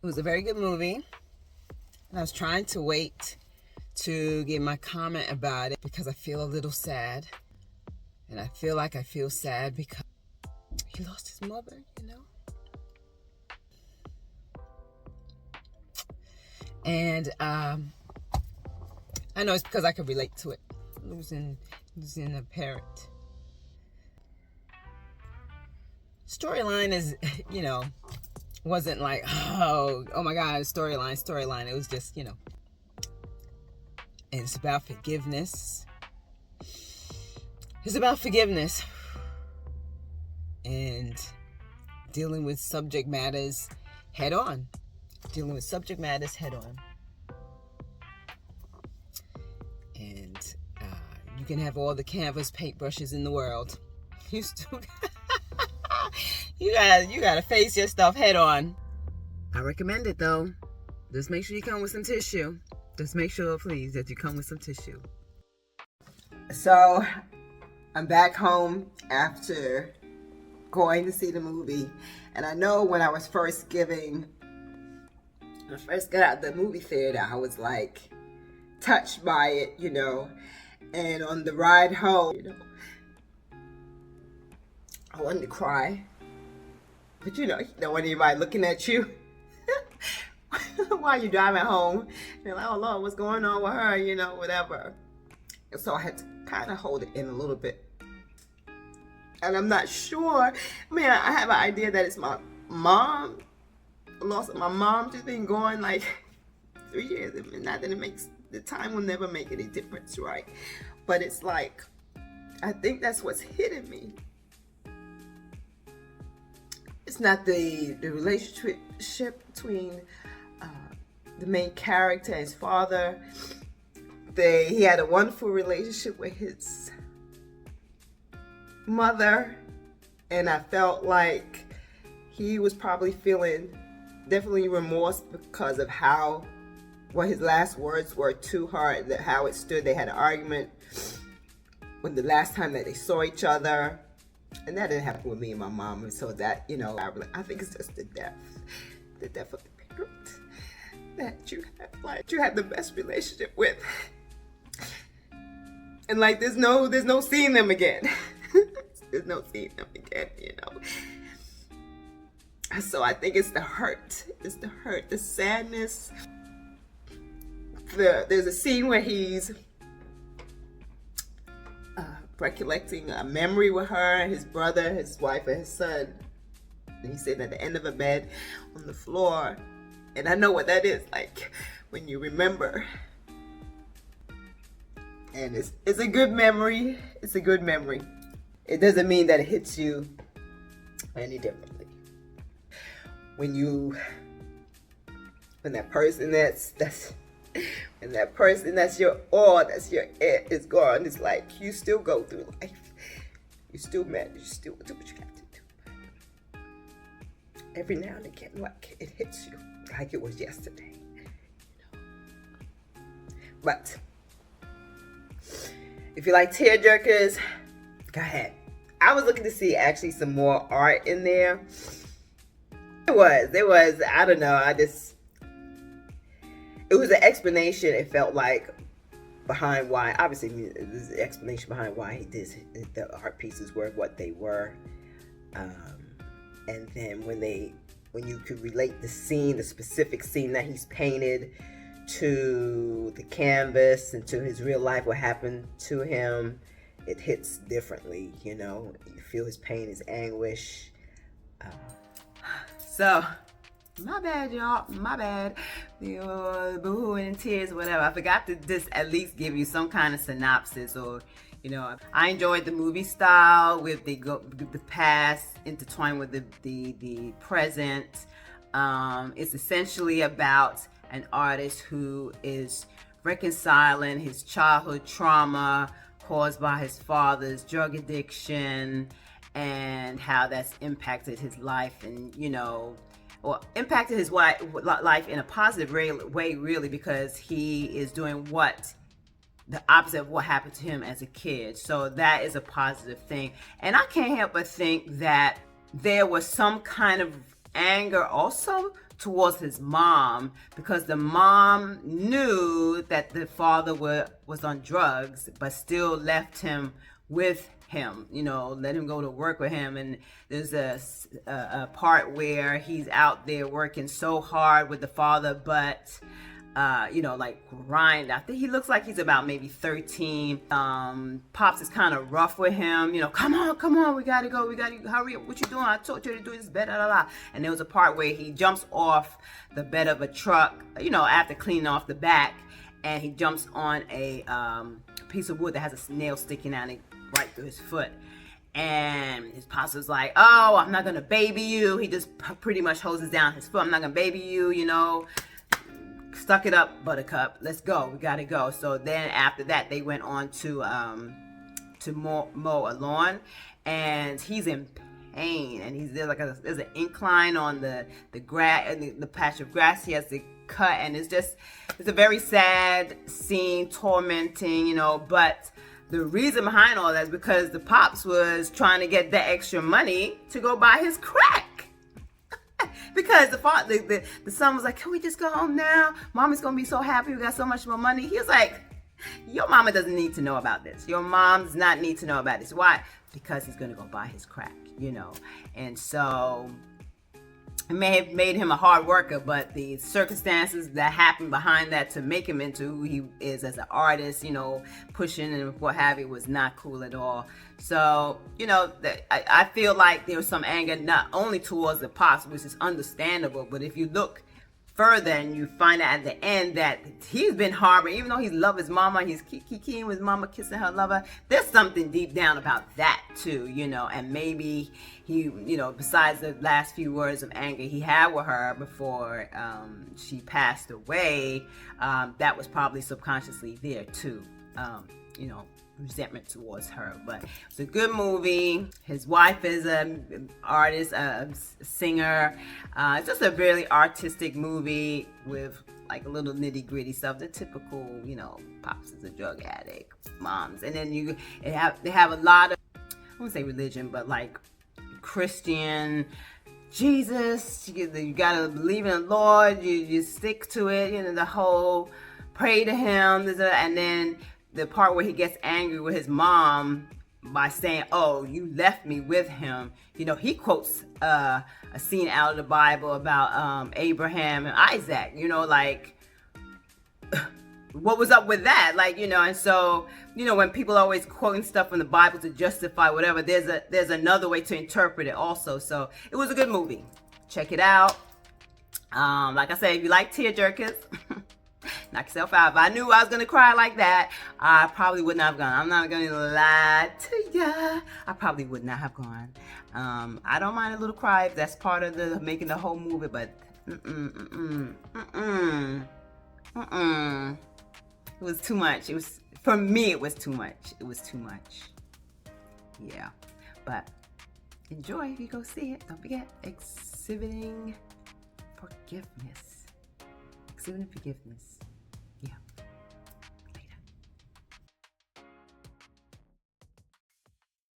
It was a very good movie, and I was trying to wait to give my comment about it because I feel a little sad. And I feel sad because he lost his mother, you know? And I know it's because I could relate to it. Losing a parent. Storyline is, wasn't like, oh my God, storyline. It was just, and it's about forgiveness. It's about forgiveness and dealing with subject matters head on. And you can have all the canvas paintbrushes in the world. You still you gotta face your stuff head on. I recommend it though. Just make sure you come with some tissue. Just make sure, please, that you come with some tissue. So, I'm back home after going to see the movie. And I know when I first got out of the movie theater, I was like touched by it, And on the ride home, I wanted to cry. But you don't want anybody looking at you while you're driving home. You're like, oh Lord, what's going on with her, whatever. And so I had to kind of hold it in a little bit. And I'm not sure. I have an idea that it's my mom. Loss of my mom just been going like 3 years. Not that the time will never make any difference, right? But it's like, I think that's what's hitting me. It's not the relationship between the main character and his father. He had a wonderful relationship with his mother, and I felt like he was probably feeling definitely remorse because of what his last words were to her, how it stood. They had an argument when the last time that they saw each other, and that didn't happen with me and my mom. And so that, I think it's just the death of the parent that you have the best relationship with, and like there's no seeing them again. There's no seeing them again, So I think it's the hurt. The sadness. There's a scene where he's recollecting a memory with her, his brother, his wife, and his son. And he's sitting at the end of a bed on the floor. And I know what that is like when you remember. And it's a good memory. It's a good memory. It doesn't mean that it hits you any differently. When that person that's your all, that's your it is gone, it's like you still go through life. You still manage, you still do what you have to do. Every now and again, like it hits you like it was yesterday. But if you like tearjerkers, go ahead. I was looking to see actually some more art in there. There was, I don't know, it was an explanation, it felt like, behind why, obviously there's an explanation behind why he did, the art pieces were what they were. And then when you could relate the specific scene that he's painted to the canvas and to his real life, what happened to him, it hits differently, you feel his pain, his anguish. So, my bad, y'all, my bad. Boo-hooing in tears, whatever. I forgot to just at least give you some kind of synopsis, or, I enjoyed the movie style with the past intertwined with the present. It's essentially about an artist who is reconciling his childhood trauma caused by his father's drug addiction, and how that's impacted his life, and or impacted his life in a positive way, really, because he is doing the opposite of what happened to him as a kid. So that is a positive thing. And I can't help but think that there was some kind of anger also towards his mom, because the mom knew that the father was on drugs, but still left him with him, you know, let him go to work with him. And there's a part where he's out there working so hard with the father, but you know, like grind. I think he looks like he's about maybe 13. Pops is kind of rough with him, you know, come on, we gotta go, hurry up, what you doing? I told you to do this better, blah, blah. And there was a part where he jumps off the bed of a truck, you know, after cleaning off the back, and he jumps on a piece of wood that has a nail sticking out right through his foot. And his pops was like, oh, I'm not gonna baby you. He just pretty much hoses down his foot. I'm not gonna baby you, you know. Stuck it up, Buttercup. Let's go. We gotta go. So then after that, they went on to mow a lawn, and he's in pain. And there's an incline on the grass, the patch of grass he has to cut, and it's a very sad scene, tormenting, you know. But the reason behind all that is because the pops was trying to get the extra money to go buy his crack. Because the son was like, can we just go home now? Mommy's gonna be so happy, we got so much more money. He was like, your mama doesn't need to know about this. Your mom does not need to know about this. Why? Because he's gonna go buy his crack, you know. And so it may have made him a hard worker, but the circumstances that happened behind that to make him into who he is as an artist, you know, pushing and what have you, was not cool at all. So, you know, I feel like there was some anger not only towards the pops, which is understandable, but if you look further and you find out at the end that he's been harboring, even though he loves his mama, he's kicking with mama, kissing her lover, there's something deep down about that too, you know. And maybe he, you know, besides the last few words of anger he had with her before she passed away, that was probably subconsciously there too, you know, resentment towards her. But it's a good movie. His wife is an artist, a singer. It's just a really artistic movie with like a little nitty gritty stuff, the typical, you know, pops is a drug addict, moms, and then they have a lot of, I wouldn't say religion, but like Christian, Jesus, you gotta believe in the Lord, you stick to it, you know, the whole pray to him, and then the part where he gets angry with his mom by saying, oh, you left me with him. You know, he quotes a scene out of the Bible about Abraham and Isaac, you know, like, what was up with that? Like, you know, and so, you know, when people are always quoting stuff from the Bible to justify whatever, there's another way to interpret it also. So it was a good movie. Check it out. Like I said, if you like tear jerkers, knock yourself out. If I knew I was going to cry like that, I probably would not have gone. I'm not going to lie to ya. I probably would not have gone. I don't mind a little cry if that's part of the making the whole movie, but it was too much. It was, for me, it was too much. It was too much. Yeah. But enjoy if you go see it. Don't forget, exhibiting forgiveness. Exhibiting forgiveness.